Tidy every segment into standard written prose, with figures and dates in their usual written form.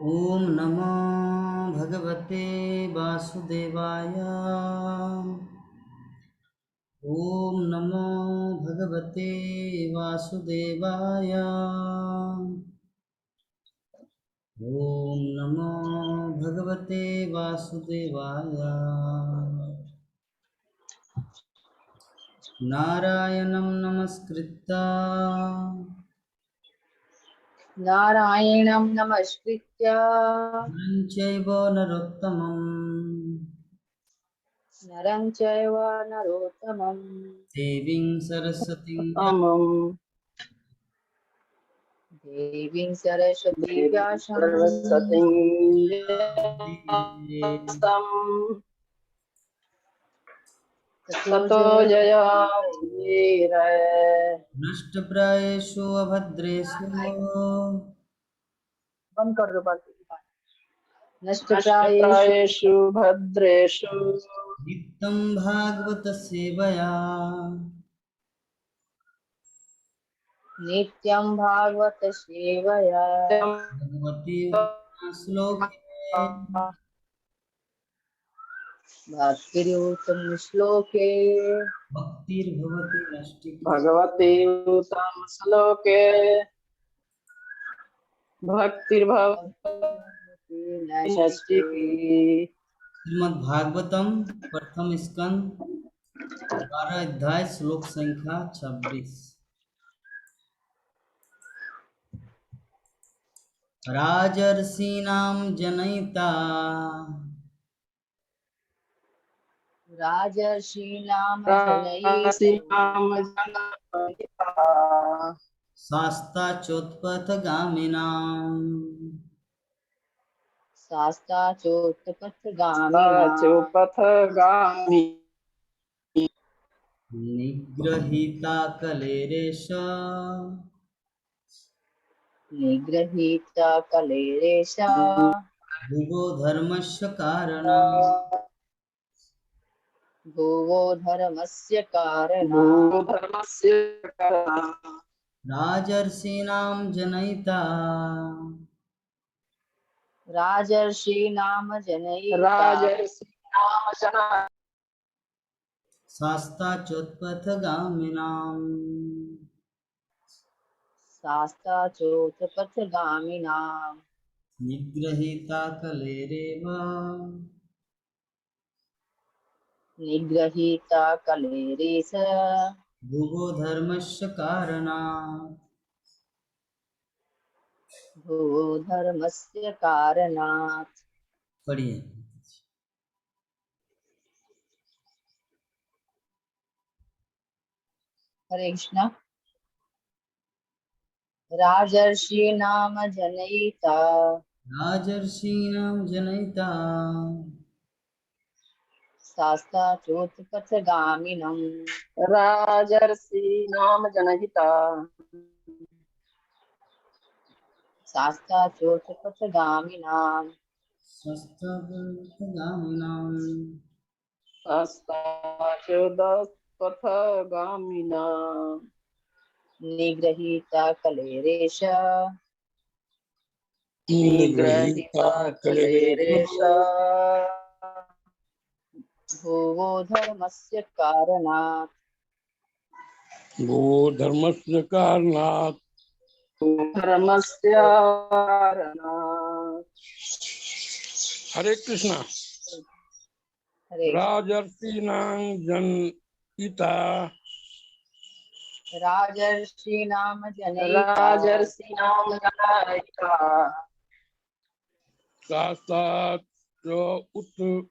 ॐ नमो भगवते वासुदेवाय। ॐ नमो भगवते वासुदेवाय। ॐ नमो भगवते वासुदेवाय। नारायणं नमस्कृत्य नारायणं नमस्कृत्य नरं चैव नरोत्तमं नरं चैव नरोत्तमं देवीं सरस्वतीं देवीं सरस्वती व्यासं सरस्वती ततो ततो जयाधीर नष्टप्रायेषु अभद्रेषु बंद कर दो बात नष्टप्रायेषु नष्टप्रायेषु भद्रेषु नित्यं भागवत सेवया नित्यं भागवत सेवया भगवती श्लोके भक्तिरुत्तम श्लोके भक्तिर्भवति नष्टिकी। भगवते उत्तम श्लोके भक्तिर्भवति नैष्ठिकी। श्रीमद्भागवतम प्रथम स्कंद 12 अध्याय श्लोक संख्या 26। राजर्षीणां जनयिता राजर्षीणां जनयिता राशिनाम जनयिता शास्ताचोत्पथगामिनाम् शास्ता चोत्पथगामिनां चोपथगामी निगृहीता कलेरेश निगृहीता कलेरेशा भुवो धर्मस्य कारणात्। भुवो धर्मस्य कारणात् भूधर्मस्य कारणात् राजर्षीणां जनयिता राजर्षीणां जनयिता राजर्षीणां जनयिता शास्ताचोत्पथगामिनाम् शास्ता चोत्पथगामिनां निगृहीता कलेरेव निगृहीता कलेरेश भुवो धर्मस्य कारणात्। भुवो धर्मस्य कारणात्। पढ़िए। हरे कृष्ण। राजर्षीणां जनयिता राजर्षीणां जनयिता शास्ता चोत्पथगामिनं राजर्षीणां जनयिता शास्ता चोत्पथगामिनां शास्ताचोत्पथगामिनाम् हस्ताचोदपथगामिना निगृहीता कलेरेश निगृहीता कलेरेश भुवो धर्मस्य कारणात्। भो धर्मस्य कारणात् धर्मस्य कारणात्। हरे कृष्णा। हरे राजर्षीणां जनयिता राजर्षीणां जनयिता राजर्षीणां जनयिता शास्त्रात् च उत्पथगामिनां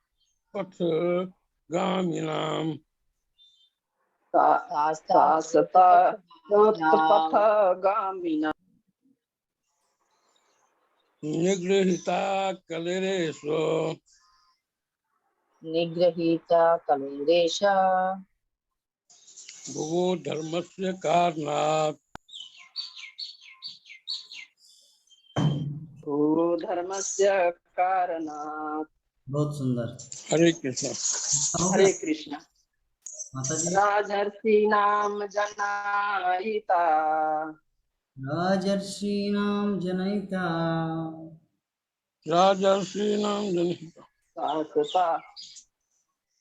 शास्ता चोत्पथगामिनां शास्ताचोत्पथगामिना निगृहीता कलेरेषु निगृहीता कलेरेश भुवो धर्मस्य कारणात्। धर्मस्य कारणात्। बहुत सुंदर। हरे कृष्णा। हो गया हरे कृष्ण। माता जी। राजर्षीणां जनयिता राजर्षीणां जनयिता राजर्षीणां जनहिता शासता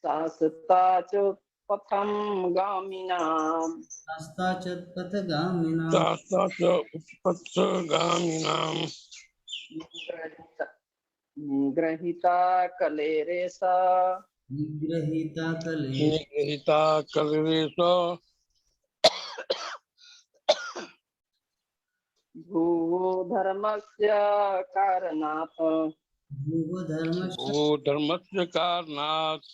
शासता च पथं गामिनां शास्ता च पथगामिनां शास्ता च उत्पत्सगामिनां ग्रहिता कलेरेश निगृहीता कले निगृहीता कलवेश भुवो धर्मस्य कारणात् भूगो धर्मश्च वो धर्मस्य कारणात्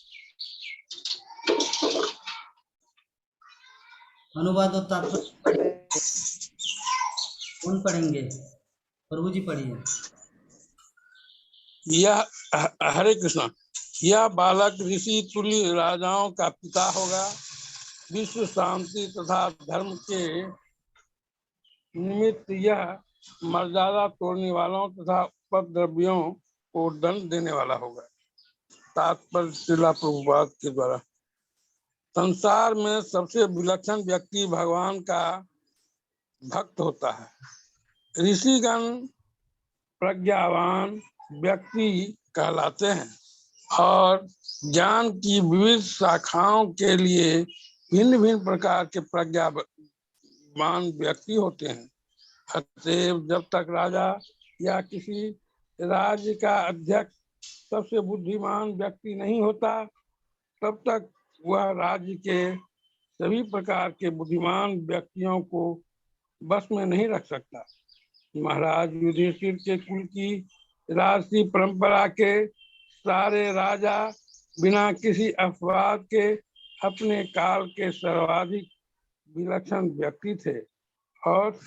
अनुवाद और तात्पर्य कौन पढ़ेंगे? प्रभु जी पढ़िए। यह हरे कृष्णा, यह बालक ऋषि तुल्य राजाओं का पिता होगा। विश्व शांति तथा धर्म के निमित्त यह मर्यादा तोड़ने वालों तथा उपद्रवियों को दंड देने वाला होगा। तात्पर्य श्रीला प्रभुपाद के द्वारा। संसार में सबसे विलक्षण व्यक्ति भगवान का भक्त होता है। ऋषिगण प्रज्ञावान व्यक्ति कहलाते हैं और ज्ञान की विविध शाखाओं के लिए भिन्न भिन्न प्रकार के प्रज्ञावान व्यक्ति होते हैं। अतएव जब तक राजा या किसी राज्य का अध्यक्ष सबसे बुद्धिमान व्यक्ति नहीं होता, तब तक वह राज्य के सभी प्रकार के बुद्धिमान व्यक्तियों को बस में नहीं रख सकता। महाराज युधिष्ठिर के कुल की राजसी परंपरा के सारे राजा बिना किसी अपवाद के अपने काल के सर्वाधिक विलक्षण व्यक्ति थे और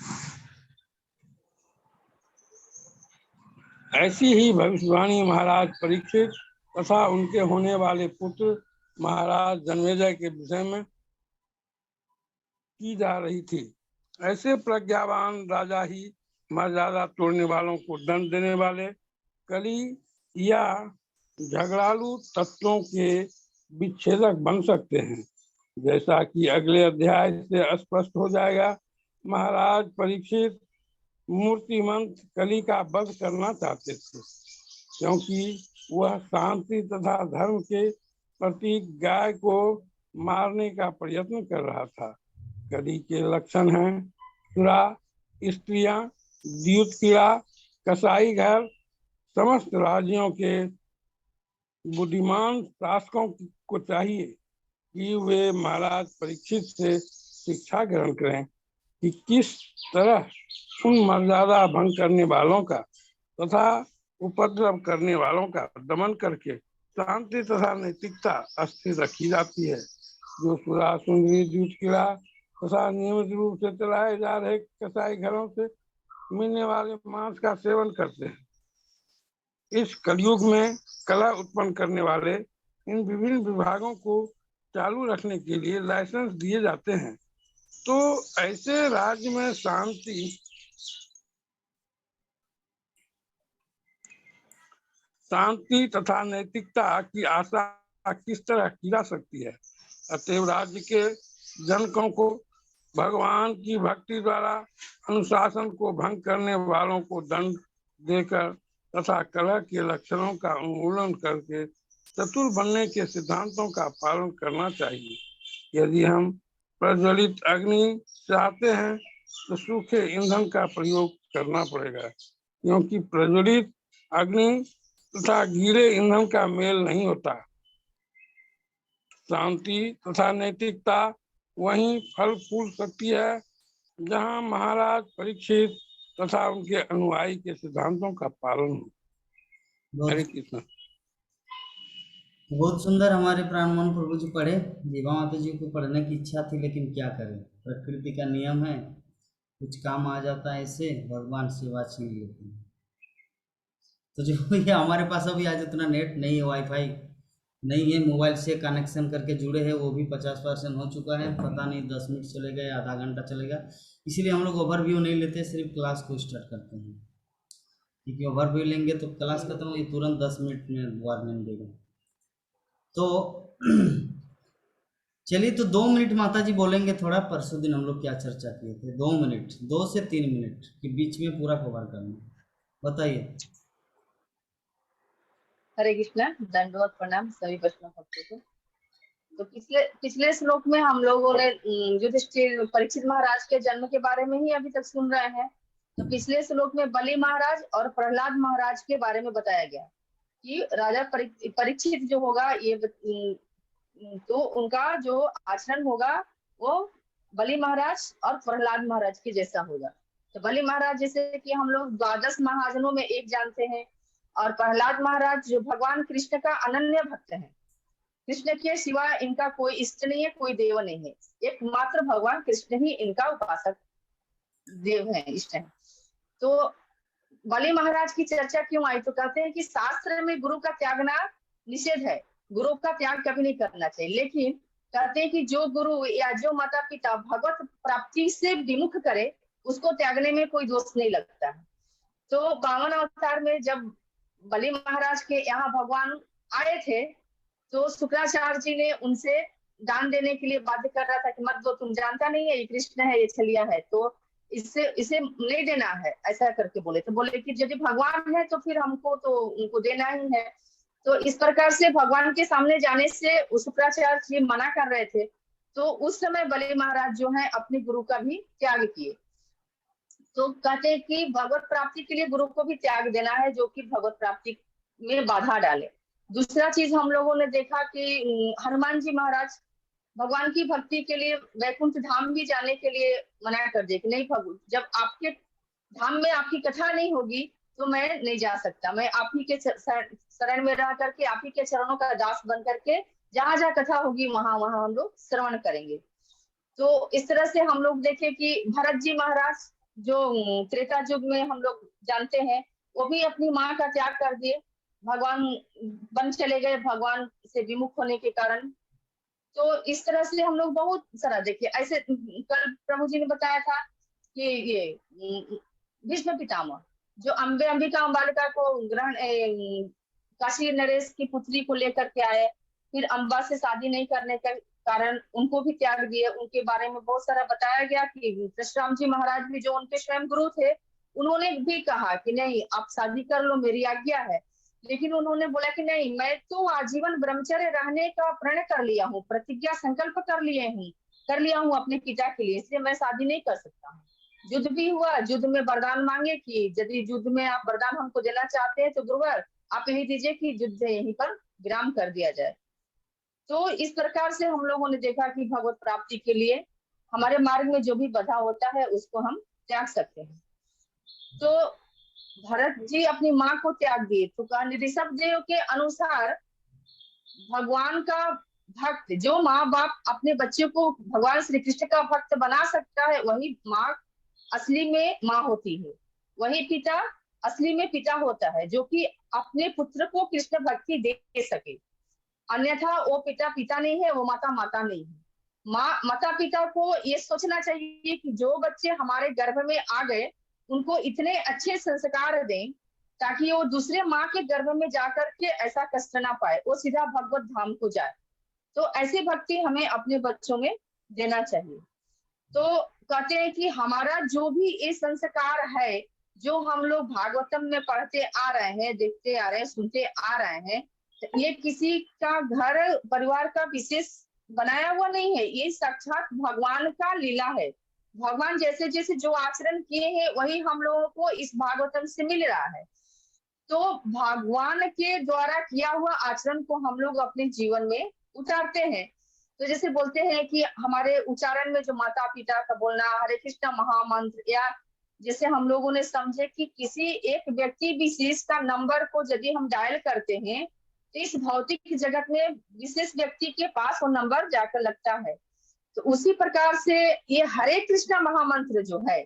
ऐसी ही भविष्यवाणी महाराज परीक्षित तथा उनके होने वाले पुत्र महाराज जन्मेजय के विषय में की जा रही थी। ऐसे प्रज्ञावान राजा ही मर्यादा तोड़ने वालों को दंड देने वाले कली या झगड़ालू तत्वों के विच्छेदक बन सकते हैं। जैसा कि अगले अध्याय से स्पष्ट हो जाएगा, महाराज परीक्षित मूर्तिमंत कली का वध करना चाहते थे, क्योंकि वह शांति तथा धर्म के प्रतीक गाय को मारने का प्रयत्न कर रहा था। कली के लक्षण हैं सुरा, स्त्रियां, द्यूत कीड़ा, कसाई घर। समस्त राज्यों के बुद्धिमान शासकों को चाहिए कि वे महाराज परीक्षित से शिक्षा ग्रहण करें कि किस तरह उन मर्यादा भंग करने वालों का तथा उपद्रव करने वालों का दमन करके शांति तथा नैतिकता स्थिर रखी जाती है। जो सुरा, सुंदरी, दूध कीड़ा तथा नियमित रूप से चलाए जा रहे कसाई घरों से मिलने वाले मांस का सेवन करते हैं। इस कलयुग में कला उत्पन्न करने वाले इन विभिन्न विभागों को चालू रखने के लिए लाइसेंस दिए जाते हैं। तो ऐसे राज्य में शांति तथा नैतिकता की आशा किस तरह की जा सकती है? अतएव राज्य के जनकों को भगवान की भक्ति द्वारा अनुशासन को भंग करने वालों को दंड देकर तथा कलह के लक्षणों का उन्मूलन करके चतुर बनने के सिद्धांतों का पालन करना चाहिए। यदि हम प्रज्वलित अग्नि चाहते हैं तो सूखे ईंधन का प्रयोग करना पड़ेगा, क्योंकि प्रज्वलित अग्नि तथा गीले ईंधन का मेल नहीं होता। शांति तथा नैतिकता वहीं फल फूल सकती है जहाँ महाराज परीक्षित तथा उनके अनुयायी के सिद्धांतों का पालन हो। हरे कृष्ण। बहुत सुंदर हमारे प्राणमोहन प्रभु जी पढ़े। जीवा माता जी को पढ़ने की इच्छा थी, लेकिन क्या करें, प्रकृति का नियम है, कुछ काम आ जाता है, ऐसे भगवान सेवा छीन लेते हैं। तो जो ये हमारे पास अभी आज इतना नेट नहीं है, वाईफाई नहीं है, मोबाइल से कनेक्शन करके जुड़े हैं, वो भी 50% हो चुका है। पता नहीं 10 मिनट चलेगा या आधा घंटा चलेगा, इसीलिए हम लोग ओवरव्यू नहीं लेते, सिर्फ क्लास को स्टार्ट करते हैं, क्योंकि ओवरव्यू लेंगे तो क्लास खत्म होगी, तुरंत 10 मिनट में वार्निंग देगा। तो चलिए, तो 2 मिनट माता जी बोलेंगे थोड़ा। परसों दिन हम लोग क्या चर्चा किए थे, 2 मिनट, 2 से 3 मिनट के बीच में पूरा कवर करना। बताइए। हरे कृष्णा, दंडवत प्रणाम सभी वैष्णव भक्तों को। तो पिछले पिछले श्लोक में हम लोगों ने युधिष्ठिर परीक्षित महाराज के जन्म के बारे में ही अभी तक सुन रहे हैं। तो पिछले श्लोक में बलि महाराज और प्रहलाद महाराज के बारे में बताया गया कि राजा परीक्षित जो होगा ये तो उनका जो आचरण होगा वो बलि महाराज और प्रहलाद महाराज के जैसा होगा। तो बलि महाराज जैसे कि हम लोग 12 महाजनों में एक जानते हैं, और प्रहलाद महाराज जो भगवान कृष्ण का अनन्य भक्त है। कृष्ण के सिवा इनका कोई इष्ट नहीं है, कोई देव नहीं है, एकमात्र भगवान कृष्ण ही इनका उपासक देव है, इष्ट है। तो बलि महाराज की चर्चा क्यों आई? तो कहते हैं कि शास्त्र में गुरु का त्यागना निषेध है, गुरु का त्याग कभी नहीं करना चाहिए। लेकिन कहते हैं कि जो गुरु या जो माता पिता भगवत प्राप्ति से विमुख करे उसको त्यागने में कोई दोष नहीं लगता है। तो 52 अवतार में जब बलि महाराज के यहाँ भगवान आए थे तो शुक्राचार्य जी ने उनसे दान देने के लिए बाध्य कर रहा था कि मत दो, तुम जानता नहीं है ये कृष्ण है, ये छलिया है, तो इसे नहीं देना है, ऐसा करके बोले। तो बोले कि यदि भगवान है तो फिर हमको तो उनको देना ही है। तो इस प्रकार से भगवान के सामने जाने से शुक्राचार्य जी मना कर रहे थे। तो उस समय बलि महाराज जो है अपने गुरु का भी त्याग किए। तो कहते हैं कि भगवत प्राप्ति के लिए गुरु को भी त्याग देना है जो कि भगवत प्राप्ति में बाधा डाले। दूसरा चीज हम लोगों ने देखा कि हनुमान जी महाराज भगवान की भक्ति के लिए वैकुंठ धाम भी जाने के लिए मना कर दिए कि नहीं भगवान, जब आपके धाम में आपकी कथा नहीं होगी तो मैं नहीं जा सकता, मैं आप ही के शरण में रह करके आप ही के चरणों का दास बन करके जहां जहां कथा होगी वहां वहां हम लोग श्रवण करेंगे। तो इस तरह से हम लोग देखे कि भरत जी महाराज जो त्रेता युग में हम लोग जानते हैं, वो भी अपनी माँ का त्याग कर दिए, भगवान बन चले गए भगवान से विमुख होने के कारण। तो इस तरह से हम लोग बहुत सारा देखिए। ऐसे कल प्रभु जी ने बताया था कि ये भीष्म पितामह जो अंबिका अम्बालिका को ग्रहण काशी नरेश की पुत्री को लेकर के आए, फिर अम्बा से शादी नहीं करने के कारण उनको भी त्याग दिए। उनके बारे में बहुत सारा बताया गया कि परशुराम जी महाराज भी जो उनके स्वयं गुरु थे, उन्होंने भी कहा कि नहीं आप शादी कर लो, मेरी आज्ञा है। लेकिन उन्होंने बोला कि नहीं, मैं तो आजीवन ब्रह्मचर्य रहने का प्रण कर लिया हूँ, प्रतिज्ञा संकल्प कर लिया हूँ अपने पिता के लिए, इसलिए मैं शादी नहीं कर सकता हूँ। युद्ध भी हुआ, युद्ध में वरदान मांगे कि यदि युद्ध में आप वरदान हमको देना चाहते हैं तो गुरुवर आप यही दीजिए कि युद्ध यहीं पर विराम कर दिया जाए। तो इस प्रकार से हम लोगों ने देखा कि भगवत प्राप्ति के लिए हमारे मार्ग में जो भी बाधा होता है उसको हम त्याग सकते हैं। तो भरत जी अपनी माँ को त्याग दिए। तो ऋषभ देव के अनुसार भगवान का भक्त, जो माँ बाप अपने बच्चे को भगवान श्री कृष्ण का भक्त बना सकता है, वही माँ असली में माँ होती है, वही पिता असली में पिता होता है, जो कि अपने पुत्र को कृष्ण भक्ति दे सके। अन्यथा वो पिता पिता नहीं है, वो माता माता नहीं है। माता पिता को ये सोचना चाहिए कि जो बच्चे हमारे गर्भ में आ गए उनको इतने अच्छे संस्कार दें ताकि वो दूसरे माँ के गर्भ में जाकर के ऐसा कष्ट ना पाए, वो सीधा भगवत धाम को जाए। तो ऐसी भक्ति हमें अपने बच्चों में देना चाहिए। तो कहते हैं कि हमारा जो भी ये संस्कार है, जो हम लोग भागवतम में पढ़ते आ रहे हैं, देखते आ रहे हैं, सुनते आ रहे हैं, ये किसी का घर परिवार का विशेष बनाया हुआ नहीं है, ये साक्षात भगवान का लीला है। भगवान जैसे जैसे जो आचरण किए हैं वही हम लोगों को इस भागवतम से मिल रहा है। तो भगवान के द्वारा किया हुआ आचरण को हम लोग अपने जीवन में उतारते हैं। तो जैसे बोलते हैं कि हमारे उच्चारण में जो माता पिता का बोलना, हरे कृष्ण महामंत्र, या जैसे हम लोगों ने समझे कि किसी एक व्यक्ति विशेष का नंबर को यदि हम डायल करते हैं तो इस भौतिक जगत में विशेष व्यक्ति के पास वो नंबर जाकर लगता है। तो उसी प्रकार से ये हरे कृष्ण महामंत्र जो है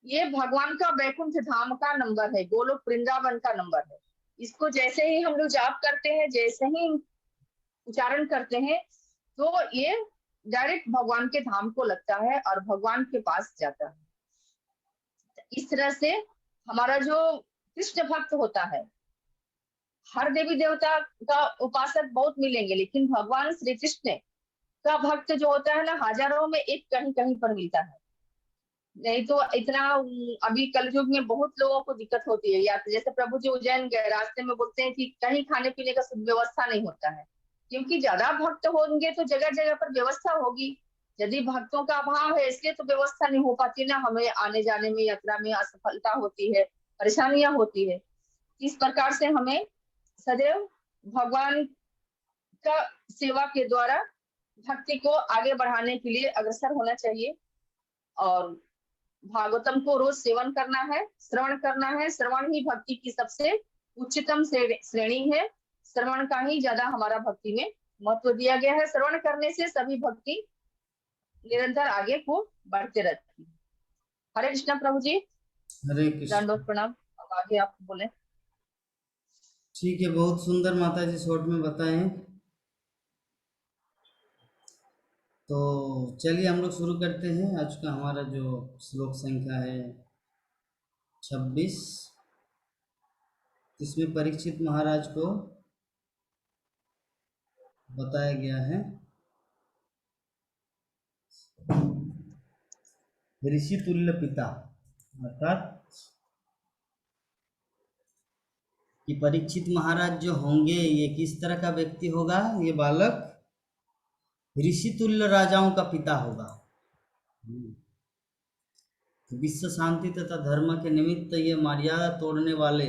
ये भगवान का वैकुंठ धाम का नंबर है, गोलोक वृंदावन का नंबर है। इसको जैसे ही हम लोग जाप करते हैं, जैसे ही उच्चारण करते हैं, तो ये डायरेक्ट भगवान के धाम को लगता है और भगवान के पास जाता है। इस तरह से हमारा जो कृष्ण भक्त होता है, हर देवी देवता का उपासक बहुत मिलेंगे, लेकिन भगवान श्री कृष्ण का भक्त जो होता है ना, हजारों में एक कहीं कहीं पर मिलता है। नहीं तो इतना अभी कलयुग में बहुत लोगों को दिक्कत होती है, या तो जैसे प्रभु जी उज्जैन गए, रास्ते में बोलते हैं कि कहीं खाने पीने का व्यवस्था नहीं होता है, क्योंकि ज्यादा भक्त होंगे तो जगह जगह पर व्यवस्था होगी। यदि भक्तों का अभाव है इसलिए तो व्यवस्था नहीं हो पाती ना, हमें आने जाने में, यात्रा में असफलता होती है, परेशानियां होती है। इस प्रकार से हमें सदैव भगवान का सेवा के द्वारा भक्ति को आगे बढ़ाने के लिए अग्रसर होना चाहिए। और भागवतम को रोज सेवन करना है, श्रवण करना है। श्रवण ही भक्ति की सबसे उच्चतम श्रेणी है। श्रवण का ही ज्यादा हमारा भक्ति में महत्व दिया गया है। श्रवण करने से सभी भक्ति निरंतर आगे को बढ़ते रहती है। हरे कृष्ण प्रभु जी, हरे कृष्ण। दंडोत प्रणाम। अब आगे आप बोले। ठीक है, बहुत सुंदर माता जी शॉर्ट में बताए हैं। तो चलिए हम लोग शुरू करते हैं। आज का हमारा जो श्लोक संख्या है 26, इसमें परीक्षित महाराज को बताया गया है ऋषि तुल्य पिता, अर्थात कि परीक्षित महाराज जो होंगे ये किस तरह का व्यक्ति होगा। ये बालक ऋषि तुल्य राजाओं का पिता होगा। विश्व शांति तथा धर्म के निमित्त ये मर्यादा तोड़ने वाले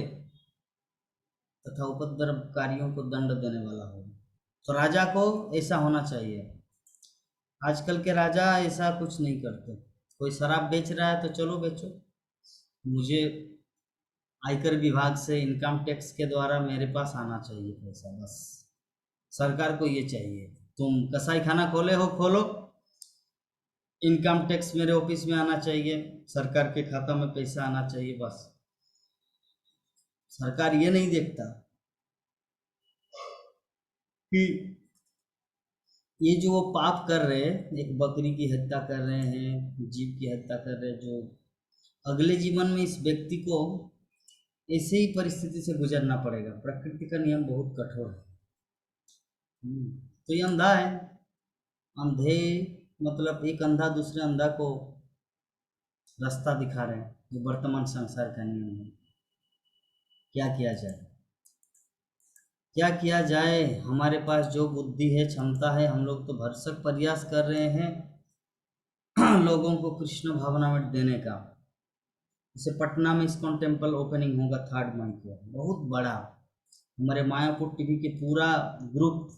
तथा उपद्रवकारियों को दंड देने वाला होगा। तो राजा को ऐसा होना चाहिए। आजकल के राजा ऐसा कुछ नहीं करते। कोई शराब बेच रहा है तो चलो बेचो, मुझे आयकर विभाग से इनकम टैक्स के द्वारा मेरे पास आना चाहिए पैसा, बस सरकार को ये चाहिए। तुम कसाई खाना खोले हो, खोलो, इनकम टैक्स मेरे ऑफिस में आना चाहिए, सरकार के खाता में पैसा आना चाहिए, बस। सरकार ये नहीं देखता कि ये जो वो पाप कर रहे हैं, एक बकरी की हत्या कर रहे हैं, जीव की हत्या कर रहे हैं, जो अगले जीवन में इस व्यक्ति को ऐसे ही परिस्थिति से गुजरना पड़ेगा। प्रकृति का नियम बहुत कठोर है। तो ये अंधा है, अंधे मतलब एक अंधा दूसरे अंधा को रास्ता दिखा रहे हैं, जो वर्तमान संसार का नियम है। क्या किया जाए, क्या किया जाए? हमारे पास जो बुद्धि है, क्षमता है, हम लोग तो भरसक प्रयास कर रहे हैं लोगों को कृष्ण भावनामृत देने का। जैसे पटना में इस्कॉन टेम्पल ओपनिंग होगा 3 मई को, बहुत बड़ा। हमारे मायापुर टीवी के पूरा ग्रुप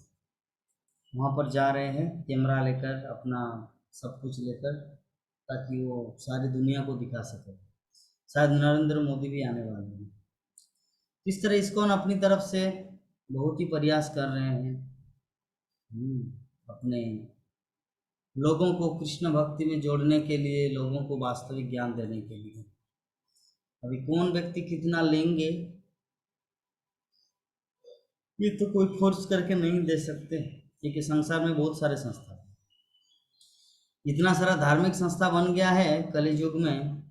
वहाँ पर जा रहे हैं, कैमरा लेकर, अपना सब कुछ लेकर, ताकि वो सारी दुनिया को दिखा सके। शायद नरेंद्र मोदी भी आने वाले हैं। इस तरह इस्कॉन अपनी तरफ से बहुत ही प्रयास कर रहे हैं अपने लोगों को कृष्ण भक्ति में जोड़ने के लिए, लोगों को वास्तविक ज्ञान देने के लिए। अभी कौन व्यक्ति कितना लेंगे ये तो कोई फोर्स करके नहीं दे सकते, क्योंकि संसार में बहुत सारे संस्था, इतना सारा धार्मिक संस्था बन गया है कलयुग में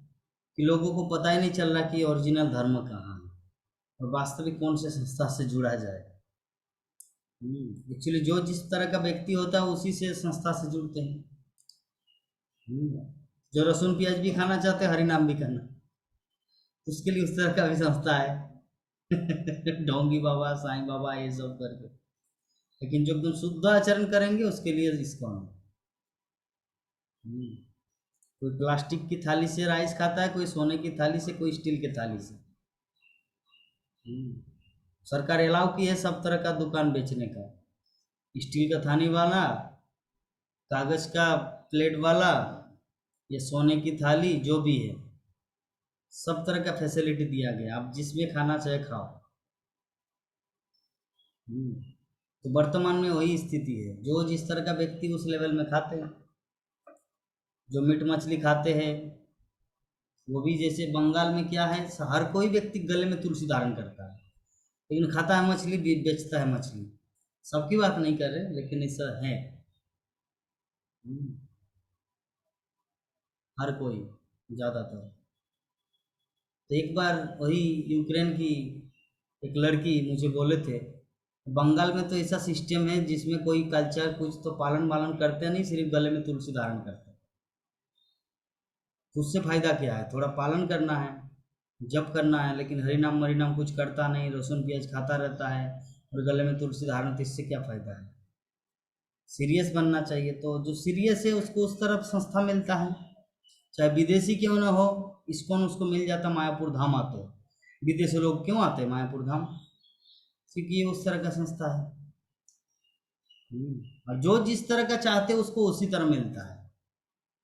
कि लोगों को पता ही नहीं चल रहा कि ओरिजिनल धर्म कहाँ है और वास्तविक कौन से संस्था से जुड़ा जाए। एक्चुअली जो जिस तरह का व्यक्ति होता है उसी से संस्था से जुड़ते हैं। जो लहसुन प्याज भी खाना चाहते हैं, हरि नाम भी करना, उसके लिए उस तरह का भी संस्था है ढोंगी बाबा, साईं बाबा, ये सब करके। लेकिन जो एकदम शुद्ध आचरण करेंगे उसके लिए इस्कॉन। कोई प्लास्टिक की थाली से राइस खाता है, कोई सोने की थाली से, कोई स्टील की थाली से। सरकार अलाउ की है सब तरह का दुकान बेचने का, स्टील का थाली वाला, कागज का प्लेट वाला, या सोने की थाली, जो भी है सब तरह का फैसिलिटी दिया गया। आप जिसमें खाना चाहे खाओ। तो वर्तमान में वही स्थिति है, जो जिस तरह का व्यक्ति उस लेवल में खाते हैं। जो मीट मछली खाते हैं वो भी, जैसे बंगाल में क्या है, हर कोई व्यक्ति गले में तुलसी धारण करता है, लेकिन खाता है मछली, बेचता है मछली। सबकी बात नहीं कर रहे, लेकिन ऐसा है। हर कोई, ज़्यादातर। तो एक बार वही यूक्रेन की एक लड़की मुझे बोले थे, बंगाल में तो ऐसा सिस्टम है जिसमें कोई कल्चर कुछ तो पालन वालन करते नहीं, सिर्फ गले में तुलसी धारण करते। तो उससे फायदा क्या है? थोड़ा पालन करना है, जप करना है, लेकिन हरि नाम मरि नाम कुछ करता नहीं, लहसुन प्याज खाता रहता है और गले में तुलसी धारण, तो इससे क्या फायदा है? सीरियस बनना चाहिए। तो जो सीरियस है उसको उस तरफ संस्था मिलता है, चाहे विदेशी क्यों ना हो, इस्कॉन उसको मिल जाता, मायापुर धाम आते। विदेशी लोग क्यों आते मायापुर धाम? क्योंकि ये उस तरह का संस्था है। और जो जिस तरह का चाहते हैं उसको उसी तरह मिलता है,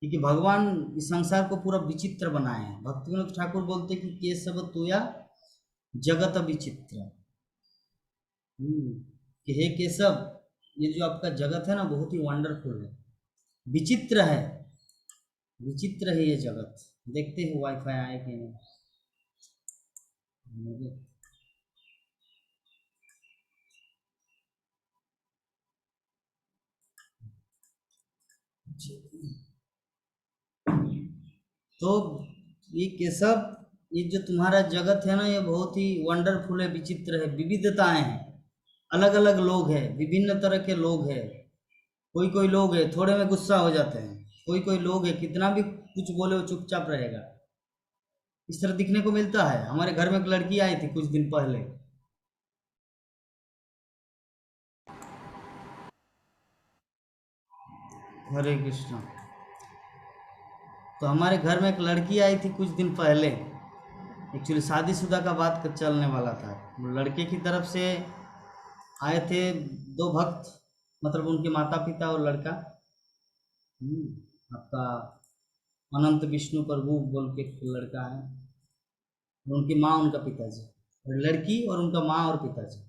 क्योंकि भगवान इस संसार को पूरा विचित्र बनाए हैं। भक्ति विनोद ठाकुर बोलते कि केशव तुया जगत विचित्र, कि हे केशव, ये जो आपका जगत है ना बहुत ही वंडरफुल है, विचित्र है, विचित्र है ये जगत। देखते हो वाईफाई आए कि नहीं? तो ये केशव, ये जो तुम्हारा जगत है ना, ये बहुत ही वंडरफुल है, विचित्र है, विविधताएं हैं, अलग अलग लोग हैं, विभिन्न तरह के लोग हैं। कोई कोई लोग है थोड़े में गुस्सा हो जाते हैं, कोई कोई लोग है कितना भी कुछ बोले वो चुपचाप रहेगा। इस तरह दिखने को मिलता है। हमारे घर में एक लड़की आई थी कुछ दिन पहले, हरे कृष्णा। तो हमारे घर में एक लड़की आई थी कुछ दिन पहले, एक्चुअली शादीशुदा का बात चलने वाला था। लड़के की तरफ से आए थे 2 भक्त, मतलब उनके माता पिता और लड़का। आपका अनंत विष्णु प्रभु बोल के एक लड़का है, और उनकी माँ उनका पिताजी, और लड़की और उनका माँ और पिताजी।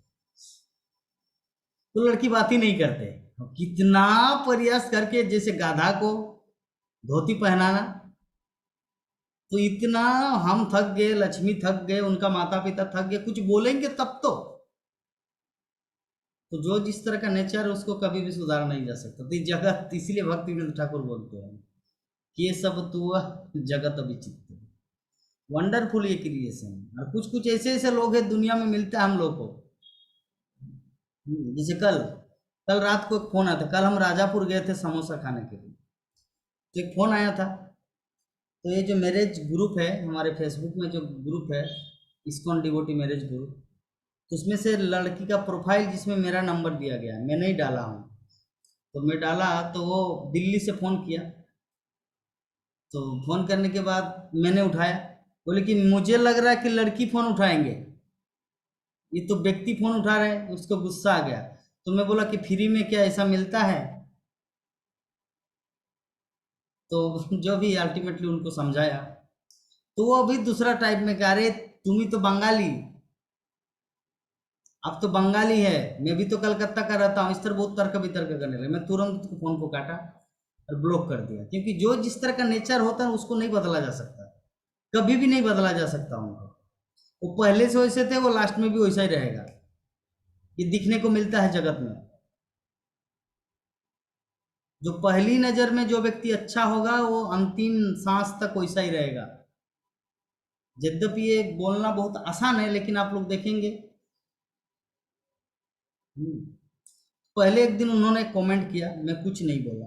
तो लड़की बात ही नहीं करते, कितना प्रयास करके, जैसे गाधा को धोती पहनाना, तो इतना हम थक गए, लक्ष्मी थक गए, उनका माता पिता थक गए, कुछ बोलेंगे तब तो जो जिस तरह का नेचर है उसको कभी भी सुधारा नहीं जा सकता। तो जगत, इसलिए भक्ति विनोद ठाकुर बोलते हैं कि ये सब तू जगत विचित्र, वंडरफुल ये क्रिएशन। और कुछ कुछ ऐसे ऐसे लोग हैं दुनिया में मिलता है हम लोग को। जैसे कल कल रात को एक फोन आया था। कल हम राजापुर गए थे समोसा खाने के लिए, तो एक फोन आया था। तो ये जो मैरिज ग्रुप है, हमारे फेसबुक में जो ग्रुप है इस्कॉन डिवोटी मैरिज ग्रुप, तो उसमें से लड़की का प्रोफाइल जिसमें मेरा नंबर दिया गया है, मैं नहीं डाला हूँ, तो मैं डाला तो वो दिल्ली से फ़ोन किया। तो फ़ोन करने के बाद मैंने उठाया, बोले कि मुझे लग रहा है कि लड़की फ़ोन उठाएंगे, ये तो व्यक्ति फ़ोन उठा रहे हैं। उसको गुस्सा आ गया। तो मैं बोला कि फ्री में क्या ऐसा मिलता है? तो जो भी अल्टीमेटली उनको समझाया, तो वो अभी दूसरा टाइप में कह रहे, तुम ही तो बंगाली, अब तो बंगाली है, मैं भी तो कलकत्ता का रहता हूँ। इस तरह बहुत तर्क वितर्क करने लगे। मैं तुरंत उसको फोन को काटा और ब्लॉक कर दिया, क्योंकि जो जिस तरह का नेचर होता है उसको नहीं बदला जा सकता, कभी भी नहीं बदला जा सकता उनको। वो पहले से वैसे थे, वो लास्ट में भी वैसा ही रहेगा। ये दिखने को मिलता है जगत में। जो पहली नजर में जो व्यक्ति अच्छा होगा वो अंतिम सांस तक वैसा ही रहेगा। यद्यपि ये बोलना बहुत आसान है, लेकिन आप लोग देखेंगे। पहले एक दिन उन्होंने कमेंट किया, मैं कुछ नहीं बोला।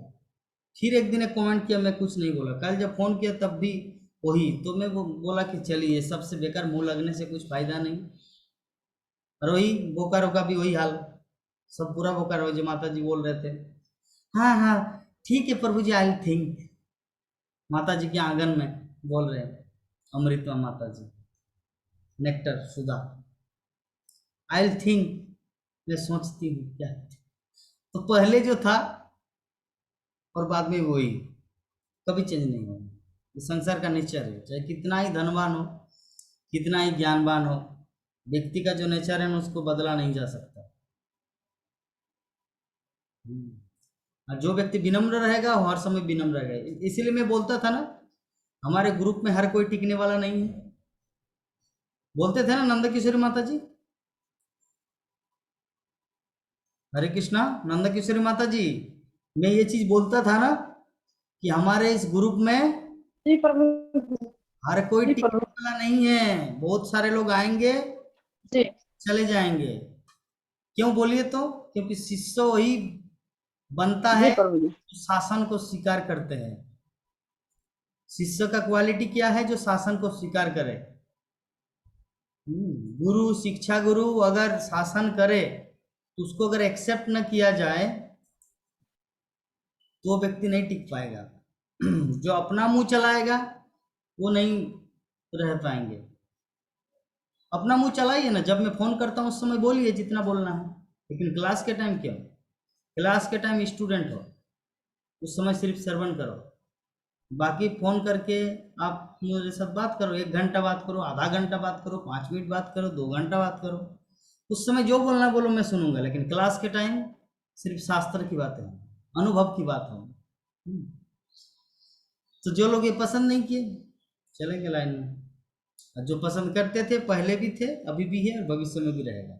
फिर एक दिन एक कमेंट किया, मैं कुछ नहीं बोला। कल जब फोन किया तब भी वही। तो मैं वो बोला कि चलिए, सबसे बेकार मुंह लगने से कुछ फायदा नहीं। और वही बोकारो का भी वही हाल, सब पूरा बोकारो जो माता जी बोल रहे थे, हाँ हाँ ठीक है प्रभु जी, आई थिंक। माता जी के आंगन में बोल रहे हैं अमृतवा माता जी, नेक्टर सुधा, आई थिंक, मैं सोचती हूँ क्या। तो पहले जो था और बाद में वही, कभी चेंज नहीं होगा। ये संसार का नेचर है। चाहे कितना ही धनवान हो, कितना ही ज्ञानवान हो, व्यक्ति का जो नेचर है ना उसको बदला नहीं जा सकता। और जो व्यक्ति विनम्र रहेगा वो हर समय विनम्र रहेगा। इसीलिए मैं बोलता था ना, हमारे ग्रुप में हर कोई टिकने वाला नहीं है। बोलते थे ना नंद किशोरी माता जी, हरे कृष्णा, नंद किशोरी माता जी, मैं ये चीज बोलता था ना कि हमारे इस ग्रुप में जी प्रभु हर कोई जी टिकने प्रभु वाला नहीं है। बहुत सारे लोग आएंगे, जी चले जाएंगे। क्यों बोलिए तो? क्योंकि शिष्य वही बनता जी है प्रभु जी जो शासन को स्वीकार करते हैं। शिष्य का क्वालिटी क्या है? जो शासन को स्वीकार करे। गुरु, शिक्षा गुरु अगर शासन करे तो उसको अगर एक्सेप्ट न किया जाए तो व्यक्ति नहीं टिक पाएगा। जो अपना मुंह चलाएगा वो नहीं रह पाएंगे। अपना मुंह चलाइए ना, जब मैं फोन करता हूँ उस समय बोलिए जितना बोलना है, लेकिन क्लास के टाइम क्यों? क्लास के टाइम स्टूडेंट हो, उस समय सिर्फ श्रवण करो, बाकी फोन करके आप मेरे साथ बात करो, 1 घंटा बात करो, आधा घंटा बात करो, 5 मिनट बात करो, 2 घंटा बात करो, उस समय जो बोलना बोलो, मैं सुनूंगा। लेकिन क्लास के टाइम सिर्फ शास्त्र की बातें हैं, अनुभव की बात हो। तो जो लोग ये पसंद नहीं किए चलेंगे लाइन में, और जो पसंद करते थे पहले भी थे, अभी भी है और भविष्य में भी रहेगा।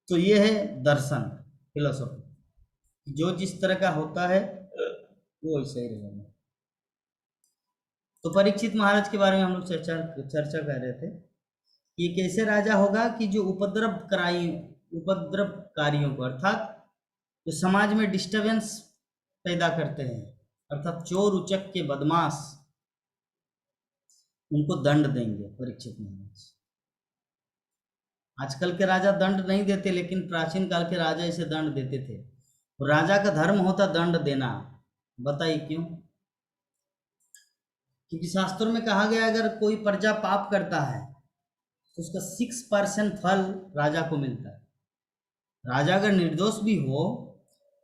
तो ये है दर्शन, फिलोसॉफी। जो जिस तरह का होता है वो वैसा ही रहेगा। तो परीक्षित महाराज के बारे में हम लोग चर्चा कर रहे थे कि एक ऐसे राजा होगा कि जो उपद्रवकारियों को, अर्थात जो समाज में डिस्टरबेंस पैदा करते हैं, अर्थात चोर उचक्के बदमाश, उनको दंड देंगे परीक्षित महाराज। आजकल के राजा दंड नहीं देते, लेकिन प्राचीन काल के राजा इसे दंड देते थे। राजा का धर्म होता दंड देना। बताइए क्यों? क्योंकि शास्त्रों में कहा गया अगर कोई प्रजा पाप करता है तो उसका 6% फल राजा को मिलता है। राजा अगर निर्दोष भी हो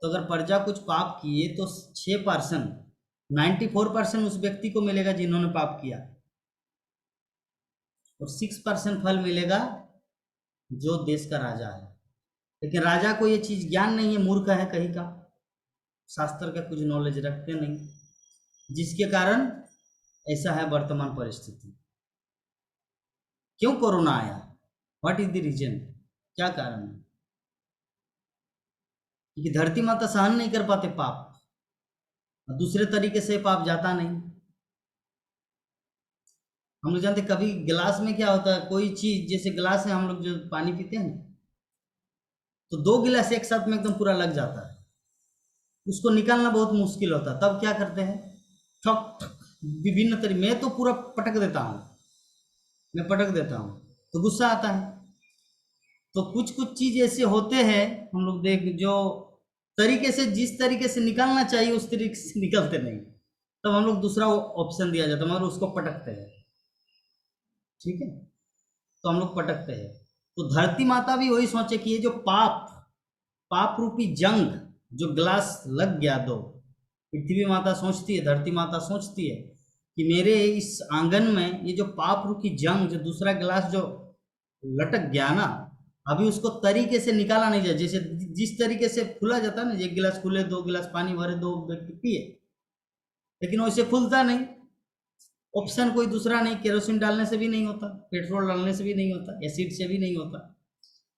तो अगर प्रजा कुछ पाप किए तो 6%, 94% उस व्यक्ति को मिलेगा जिन्होंने पाप किया, और 6% फल मिलेगा जो देश का राजा है। लेकिन राजा को ये चीज ज्ञान नहीं है, मूर्ख है कहीं का, शास्त्र का कुछ नॉलेज रखते नहीं, जिसके कारण ऐसा है वर्तमान परिस्थिति। क्यों कोरोना आया? What is the reason? क्या कारण है? क्योंकि धरती माता सहन नहीं कर पाते पाप, और दूसरे तरीके से पाप जाता नहीं। हम लोग जानते कभी गिलास में क्या होता है, कोई चीज, जैसे गिलास है, हम लोग जो पानी पीते हैं तो 2 गिलास एक साथ में एकदम पूरा लग जाता है, उसको निकालना बहुत मुश्किल होता है। तब क्या करते हैं? ठक ठक विभिन्न तरीके, मैं तो पूरा पटक देता हूँ, मैं पटक देता हूँ तो गुस्सा आता है। तो कुछ कुछ चीज ऐसे होते हैं हम लोग देख, जो तरीके से, जिस तरीके से निकालना चाहिए उस तरीके से निकलते नहीं, तब हम लोग दूसरा ऑप्शन दिया जाता है, मगर उसको पटकते हैं। ठीक है, तो हम लोग पटकते हैं। तो धरती माता भी वही सोचे कि ये जो पाप रूपी जंग जो ग्लास लग गया दो, पृथ्वी माता सोचती है, धरती माता सोचती है कि मेरे इस आंगन में ये जो पाप रूपी जंग, जो दूसरा गिलास जो लटक गया ना, अभी उसको तरीके से निकाला नहीं जाए। जैसे जिस तरीके से खुला जाता है ना, 1 गिलास खुले, 2 गिलास पानी भरे, 2 व्यक्ति पिए, लेकिन वैसे खुलता नहीं। ऑप्शन कोई दूसरा नहीं, केरोसिन डालने से भी नहीं होता, पेट्रोल डालने से भी नहीं होता, एसिड से भी नहीं होता।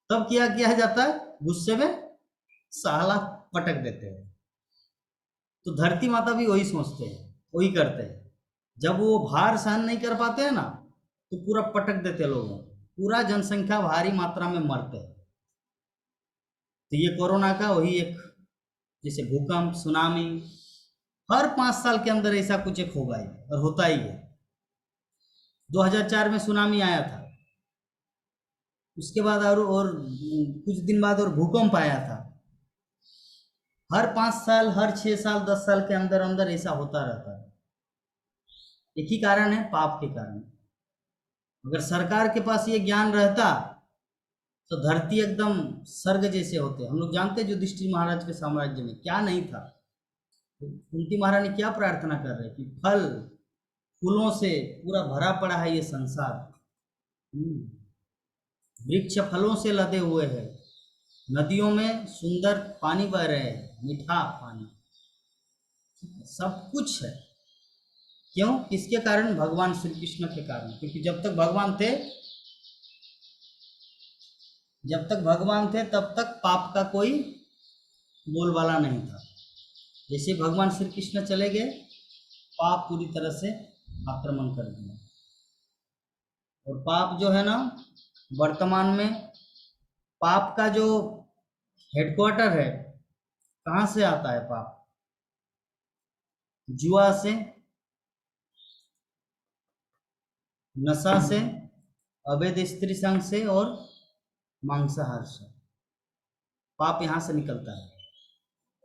तब क्या किया जाता है? गुस्से में साला पटक देते हैं। तो धरती माता भी वही सोचते हैं, वही करते हैं। जब वो भार सहन नहीं कर पाते हैं ना तो पूरा पटक देते लोगों, पूरा जनसंख्या भारी मात्रा में मरते हैं। तो ये कोरोना का वही एक, जैसे भूकंप, सुनामी, हर 5 साल के अंदर ऐसा कुछ एक होगा ही, और होता ही है। 2004 में सुनामी आया था, उसके बाद और कुछ दिन बाद और भूकंप आया था। हर 5 साल, हर 6 साल, 10 साल के अंदर अंदर ऐसा होता रहता है। एक ही कारण है, पाप के कारण। अगर सरकार के पास ये ज्ञान रहता तो धरती एकदम स्वर्ग जैसे होते। हम लोग जानते हैं युधिष्ठिर महाराज के साम्राज्य में क्या नहीं था, कुंती महारानी क्या प्रार्थना कर रहे कि फल फूलों से पूरा भरा पड़ा है ये संसार, वृक्ष फलों से लदे हुए हैं, नदियों में सुंदर पानी बह रहे हैं, मीठा पानी, सब कुछ है। क्यों? किसके कारण? भगवान श्री कृष्ण के कारण। क्योंकि जब तक भगवान थे तब तक पाप का कोई बोलबाला नहीं था। जैसे भगवान श्री कृष्ण चले गए, पाप पूरी तरह से आक्रमण कर दिया। और पाप जो है ना, वर्तमान में पाप का जो हेडक्वार्टर है, कहाँ से आता है पाप? जुआ से, नशा से, अवैध स्त्री संग से और मांसाहार से पाप यहाँ से निकलता है।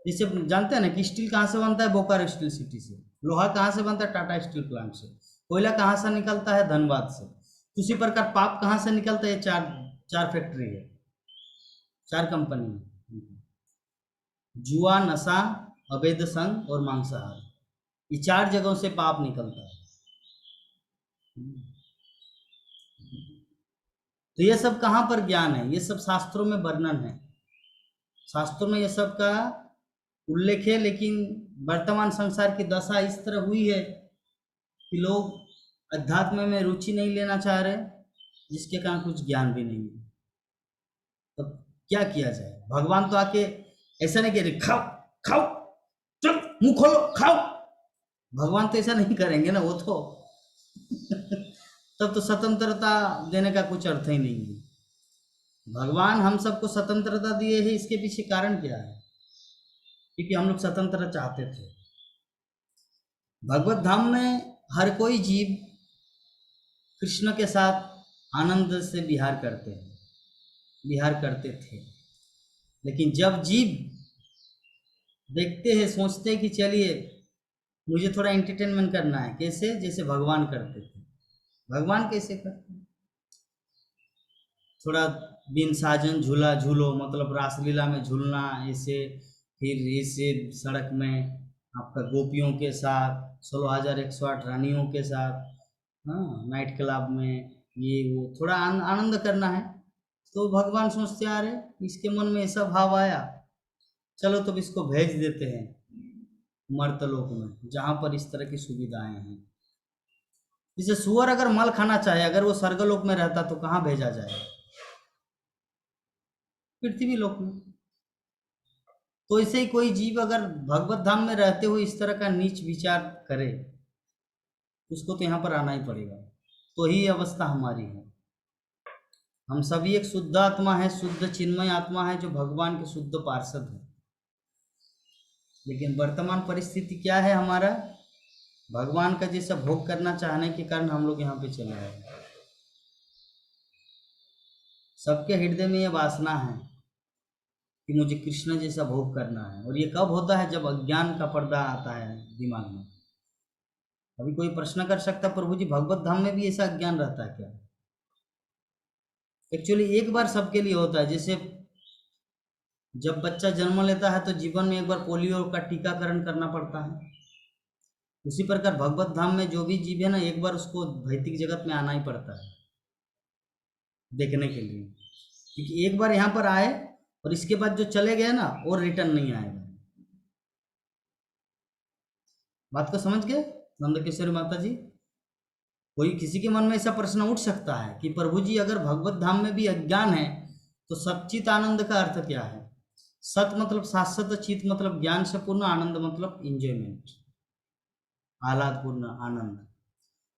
जैसे जानते हैं ना कि स्टील कहाँ से बनता है? बोकारो स्टील सिटी से। लोहा कहाँ से बनता है? टाटा स्टील प्लांट से। कोयला कहाँ से निकलता है? धनबाद से। उसी प्रकार पाप कहाँ से निकलता है? चार फैक्ट्री है, 4 कंपनी है। जुआ, नशा, अवैध संग और मांसाहार, ये 4 जगहों से पाप निकलता है। तो ये सब कहाँ पर ज्ञान है? ये सब शास्त्रों में वर्णन है, शास्त्रों में ये सब का उल्लेख है। लेकिन वर्तमान संसार की दशा इस तरह हुई है कि लोग अध्यात्म में रुचि नहीं लेना चाह रहे, जिसके कारण कुछ ज्ञान भी नहीं है। तो क्या किया जाए? भगवान तो आके ऐसा नहीं कह रहे खाओ खाओ, चल मुंह खोलो खाओ। भगवान तो ऐसा नहीं करेंगे ना, वो तो तब तो स्वतंत्रता देने का कुछ अर्थ ही नहीं है। भगवान हम सबको स्वतंत्रता दिए है, इसके पीछे कारण क्या है? क्योंकि हम लोग स्वतंत्रता चाहते थे। भगवत धाम में हर कोई जीव कृष्ण के साथ आनंद से विहार करते थे। लेकिन जब जीव देखते हैं, सोचते हैं कि चलिए मुझे थोड़ा एंटरटेनमेंट करना है, कैसे? जैसे भगवान करते थे। भगवान कैसे करते हैं? थोड़ा बिन साजन झूला झूलो, मतलब रासलीला में झूलना, ऐसे फिर ऐसे सड़क में आपका गोपियों के साथ 16,108 रानियों के साथ, हाँ, नाइट क्लब में ये वो थोड़ा आनंद करना है। तो भगवान सोचते आ रहे, इसके मन में ऐसा भाव आया, चलो तो इसको भेज देते हैं मर्तलोक में, जहाँ पर इस तरह की सुविधाएं हैं। जैसे सुअर अगर मल खाना चाहे, अगर वो स्वर्गलोक में रहता तो कहाँ भेजा जाए? पृथ्वी लोक में। तो ऐसे ही कोई जीव अगर भगवत धाम में रहते हुए इस तरह का नीच विचार करे, उसको तो यहाँ पर आना ही पड़ेगा। तो ही अवस्था हमारी है। हम सभी एक शुद्ध आत्मा है, शुद्ध चिन्मय आत्मा है, जो भगवान के शुद्ध पार्षद है। लेकिन वर्तमान परिस्थिति क्या है हमारा? भगवान का जैसा भोग करना चाहने के कारण हम लोग यहाँ पे चले आए। सबके हृदय में ये वासना है कि मुझे कृष्ण जैसा भोग करना है। और ये कब होता है? जब अज्ञान का पर्दा आता है दिमाग में। अभी कोई प्रश्न कर सकता, प्रभु जी भगवत धाम में भी ऐसा अज्ञान रहता है क्या? एक्चुअली एक बार सबके लिए होता है। जैसे जब बच्चा जन्म लेता है तो जीवन में एक बार पोलियो का टीकाकरण करना पड़ता है। उसी प्रकार भगवत धाम में जो भी जीव है ना, एक बार उसको भौतिक जगत में आना ही पड़ता है देखने के लिए। क्योंकि एक बार यहाँ पर आए और इसके बाद जो चले गए ना, और रिटर्न नहीं आएगा। बात को समझ गए नंदकिशोरी माता जी? कोई किसी के मन में ऐसा प्रश्न उठ सकता है कि प्रभु जी अगर भगवत धाम में भी अज्ञान है तो सच्चित आनंद का अर्थ क्या है? सत मतलब शाश्वत, चित मतलब ज्ञान से पूर्ण, आनंद मतलब इंजॉयमेंट, आह्लादपूर्ण आनंद।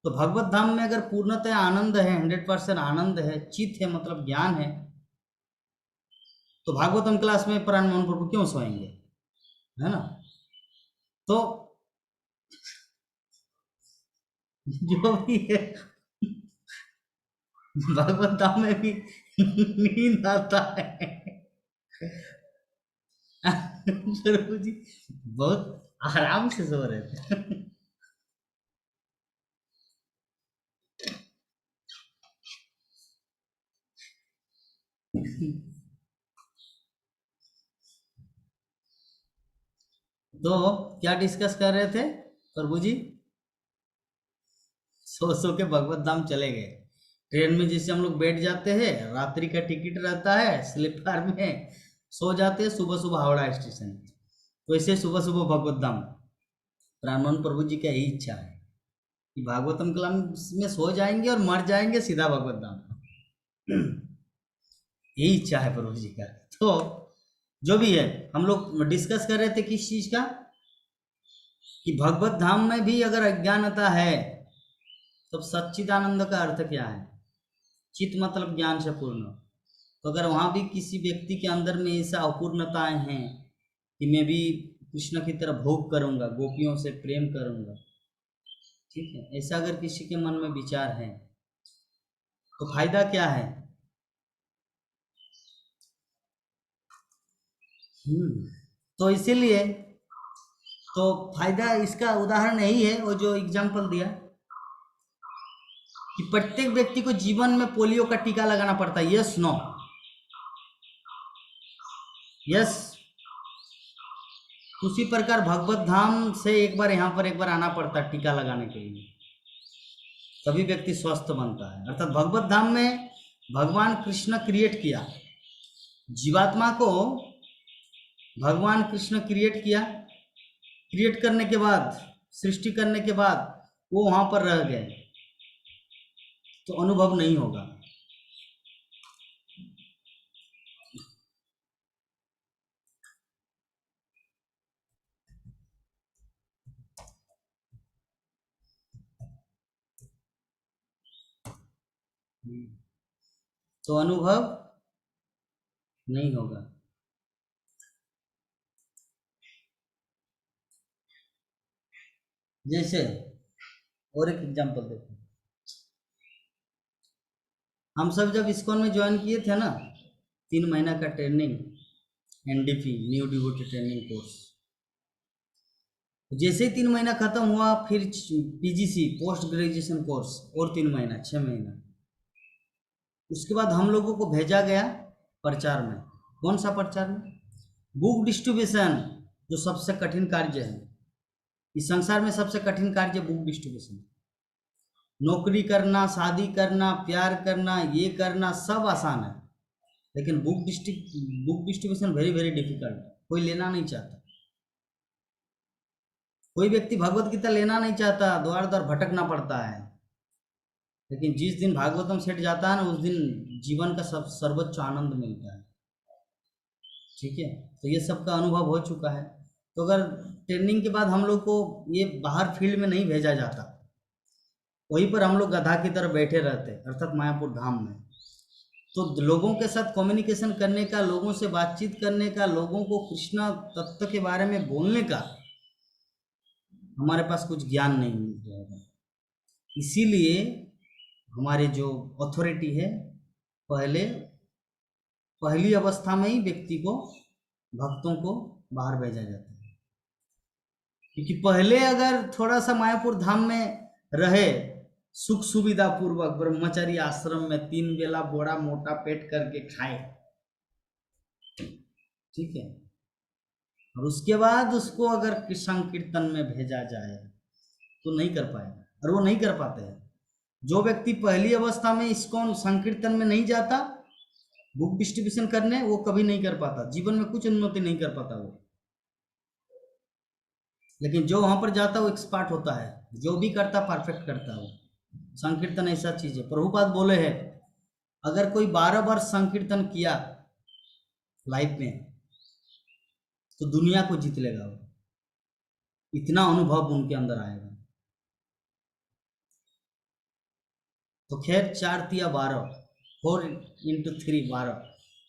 तो भगवत धाम में अगर पूर्णतः आनंद है, 100% आनंद है, चित है मतलब ज्ञान है, तो भागवतम क्लास में प्राण मोहन प्रभु क्यों सोएंगे? है ना? तो जो भी है, भगवत धाम में भी नींद आता है। प्रभु जी बहुत आराम से सो रहे थे। तो क्या डिस्कस कर रहे थे प्रभु जी? सो के भगवत धाम चले गए। ट्रेन में जैसे हम लोग बैठ जाते हैं, रात्रि का टिकट रहता है, स्लीपर में सो जाते हैं, सुबह सुबह हावड़ा स्टेशन। तो ऐसे सुबह सुबह भगवत धाम। ब्राह्मण प्रभु जी की यही इच्छा है कि भागवतम क्लास में सो जाएंगे और मर जाएंगे, सीधा भगवत धाम। यही इच्छा है प्रभु जी का। तो जो भी है, हम लोग डिस्कस कर रहे थे किस चीज का, कि भगवत धाम में भी अगर अज्ञानता है तो सच्चिदानंद का अर्थ क्या है? चित मतलब ज्ञान से पूर्ण। तो अगर वहां भी किसी व्यक्ति के अंदर में ऐसा अपूर्णताएं हैं कि मैं भी कृष्ण की तरह भोग करूंगा, गोपियों से प्रेम करूंगा, ठीक है, ऐसा अगर किसी के मन में विचार है तो फायदा क्या है? तो इसीलिए तो फायदा इसका उदाहरण यही है, वो जो एग्जाम्पल दिया कि प्रत्येक व्यक्ति को जीवन में पोलियो का टीका लगाना पड़ता है। Yes no? यस। उसी प्रकार भगवत धाम से एक बार यहाँ पर एक बार आना पड़ता है टीका लगाने के लिए, तभी व्यक्ति स्वस्थ बनता है। अर्थात भगवत धाम में भगवान कृष्ण क्रिएट किया जीवात्मा को, भगवान कृष्ण क्रिएट किया, क्रिएट करने के बाद, सृष्टि करने के बाद वो वहां पर रह गए तो अनुभव नहीं होगा। तो अनुभव नहीं होगा। जैसे और एक एग्जांपल देखो, हम सब जब इस्कॉन में ज्वाइन किए थे ना, 3 महीना का training, NDP, new devotee training course, जैसे ही 3 महीना खत्म हुआ फिर पीजीसी पोस्ट ग्रेजुएशन कोर्स और 3 महीना, 6 महीना। उसके बाद हम लोगों को भेजा गया प्रचार में। कौन सा प्रचार में? बुक डिस्ट्रीब्यूशन, जो सबसे कठिन कार्य है इस संसार में। सबसे कठिन कार्य बुक डिस्ट्रीब्यूशन। नौकरी करना, शादी करना, प्यार करना, ये करना सब आसान है, लेकिन book distribution very very difficult. कोई लेना नहीं चाहता, कोई व्यक्ति भगवत गीता लेना नहीं चाहता, द्वार द्वार भटकना पड़ता है। लेकिन जिस दिन भागवतम सेट जाता है ना, उस दिन जीवन का सर्वोच्च आनंद मिलता है। ठीक है, तो ये सबका अनुभव हो चुका है। तो अगर ट्रेनिंग के बाद हम लोग को ये बाहर फील्ड में नहीं भेजा जाता, वहीं पर हम लोग गधा की तरह बैठे रहते, अर्थात मायापुर धाम में, तो लोगों के साथ कम्युनिकेशन करने का, लोगों से बातचीत करने का, लोगों को कृष्ण तत्व के बारे में बोलने का हमारे पास कुछ ज्ञान नहीं रहेगा। इसीलिए हमारे जो अथॉरिटी है, पहली अवस्था में ही व्यक्ति को, भक्तों को बाहर भेजा जाता है। क्योंकि पहले अगर थोड़ा सा मायापुर धाम में रहे, सुख सुविधा पूर्वक ब्रह्मचारी आश्रम में 3 बेला बोरा मोटा पेट करके खाए, ठीक है, और उसके बाद उसको अगर संकीर्तन में भेजा जाए तो नहीं कर पाएगा, और वो नहीं कर पाते हैं। जो व्यक्ति पहली अवस्था में इस्कॉन संकीर्तन में नहीं जाता बुक डिस्ट्रीब्यूशन करने, वो कभी नहीं कर पाता, जीवन में कुछ उन्नति नहीं कर पाता वो। लेकिन जो वहां पर जाता वो एक्सपर्ट होता है, जो भी करता परफेक्ट करता है वो। संकीर्तन ऐसा चीज है, प्रभुपाद बोले हैं, अगर कोई 12 वर्ष संकीर्तन किया लाइफ में तो दुनिया को जीत लेगा वो, इतना अनुभव उनके अंदर आएगा। तो खैर 4 तिया 12, 4 into 3 12,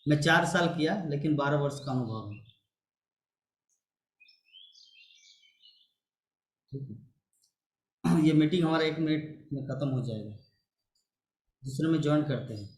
मैं 4 साल किया लेकिन 12 वर्ष का अनुभव है। ठीक है, ये मीटिंग हमारा 1 मिनट में खत्म हो जाएगा, दूसरे में ज्वाइन करते हैं।